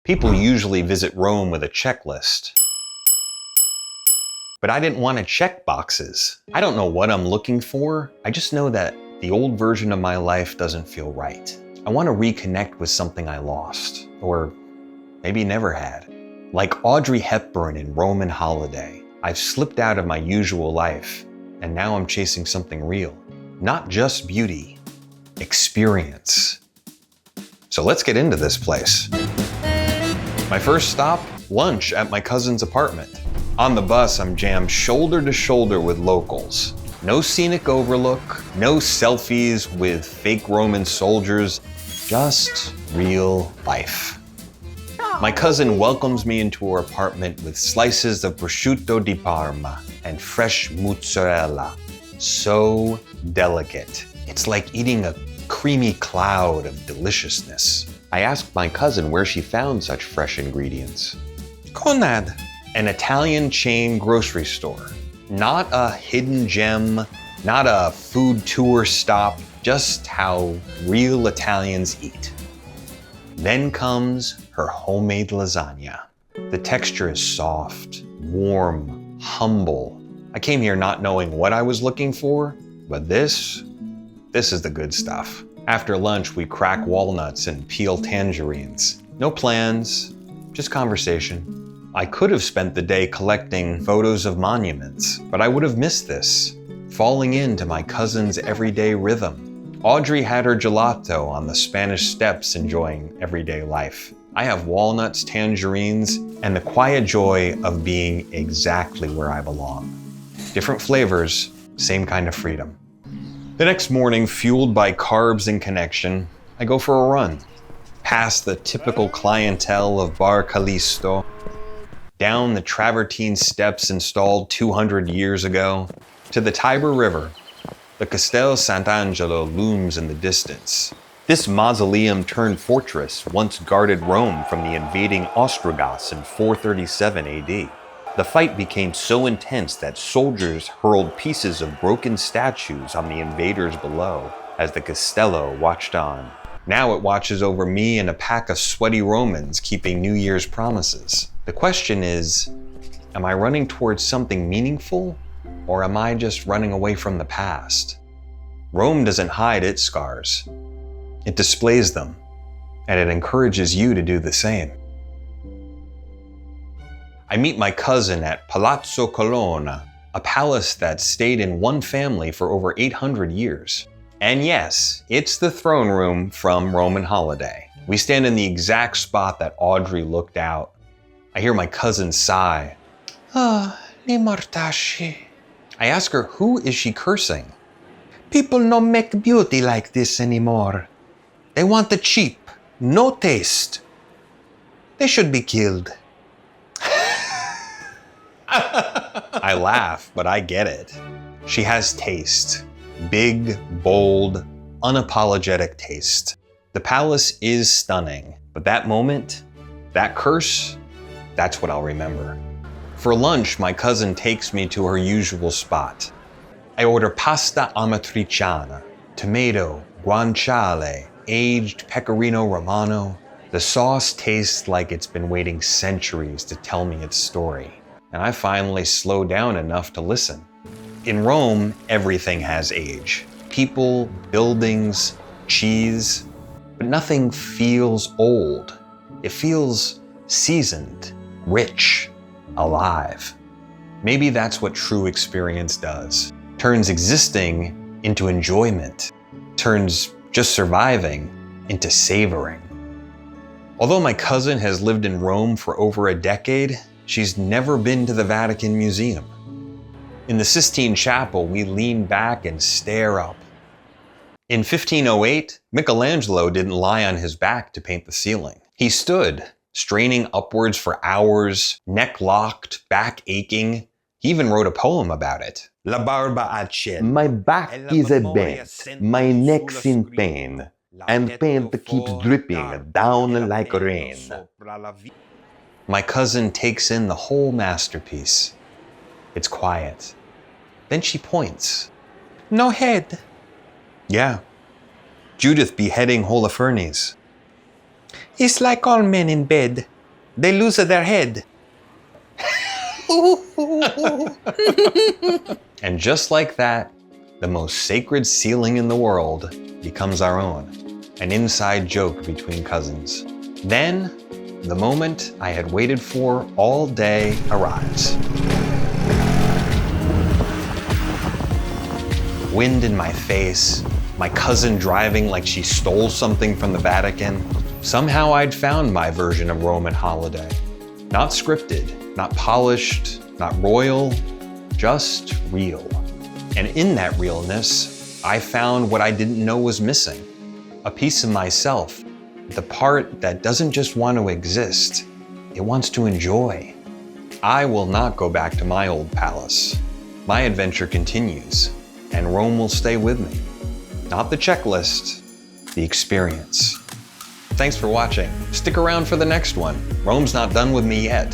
People usually visit Rome with a checklist. But I didn't want to check boxes. I don't know what I'm looking for. I just know that the old version of my life doesn't feel right. I want to reconnect with something I lost, or maybe never had. Like Audrey Hepburn in Roman Holiday, I've slipped out of my usual life, and now I'm chasing something real. Not just beauty, experience. So let's get into this place. My first stop, lunch at my cousin's apartment. On the bus, I'm jammed shoulder to shoulder with locals. No scenic overlook, no selfies with fake Roman soldiers, just real life. My cousin welcomes me into her apartment with slices of prosciutto di Parma and fresh mozzarella. So delicate. It's like eating a creamy cloud of deliciousness. I asked my cousin where she found such fresh ingredients. Conad, an Italian chain grocery store. Not a hidden gem, not a food tour stop, just how real Italians eat. Then comes her homemade lasagna. The texture is soft, warm, humble. I came here not knowing what I was looking for, but this is the good stuff. After lunch, we crack walnuts and peel tangerines. No plans, just conversation. I could have spent the day collecting photos of monuments, but I would have missed this, falling into my cousin's everyday rhythm. Audrey had her gelato on the Spanish Steps enjoying everyday life. I have walnuts, tangerines, and the quiet joy of being exactly where I belong. Different flavors, same kind of freedom. The next morning, fueled by carbs and connection, I go for a run. Past the typical clientele of Bar Callisto, down the travertine steps installed 200 years ago, to the Tiber River. The Castel Sant'Angelo looms in the distance. This mausoleum-turned-fortress once guarded Rome from the invading Ostrogoths in 437 AD. The fight became so intense that soldiers hurled pieces of broken statues on the invaders below as the Castello watched on. Now it watches over me and a pack of sweaty Romans keeping New Year's promises. The question is, am I running towards something meaningful? Or am I just running away from the past? Rome doesn't hide its scars. It displays them, and it encourages you to do the same. I meet my cousin at Palazzo Colonna, a palace that stayed in one family for over 800 years. And yes, it's the throne room from Roman Holiday. We stand in the exact spot that Audrey looked out. I hear my cousin sigh. Li mortacci. I ask her, who is she cursing? People don't make beauty like this anymore. They want the cheap, no taste. They should be killed. I laugh, but I get it. She has taste. Big, bold, unapologetic taste. The palace is stunning, but that moment, that curse, that's what I'll remember. For lunch, my cousin takes me to her usual spot. I order pasta amatriciana, tomato, guanciale, aged pecorino romano. The sauce tastes like it's been waiting centuries to tell me its story, and I finally slow down enough to listen. In Rome, everything has age. People, buildings, cheese, but nothing feels old. It feels seasoned, rich, alive. Maybe that's what true experience does. Turns existing into enjoyment. Turns just surviving into savoring. Although my cousin has lived in Rome for over a decade, she's never been to the Vatican Museum. In the Sistine Chapel, we lean back and stare up. In 1508, Michelangelo didn't lie on his back to paint the ceiling. He stood, straining upwards for hours, neck locked, back aching. He even wrote a poem about it. La barba accende. My back is a bent, my neck's in pain, and paint keeps dripping down like rain. My cousin takes in the whole masterpiece. It's quiet. Then she points. No head. Yeah. Judith beheading Holofernes. It's like all men in bed. They lose their head. And just like that, the most sacred ceiling in the world becomes our own, an inside joke between cousins. Then, the moment I had waited for all day arrives. Wind in my face, my cousin driving like she stole something from the Vatican. Somehow I'd found my version of Roman holiday. Not scripted, not polished, not royal, just real. And in that realness, I found what I didn't know was missing. A piece of myself, the part that doesn't just want to exist, it wants to enjoy. I will not go back to my old palace. My adventure continues, and Rome will stay with me. Not the checklist, the experience. Thanks for watching. Stick around for the next one. Rome's not done with me yet.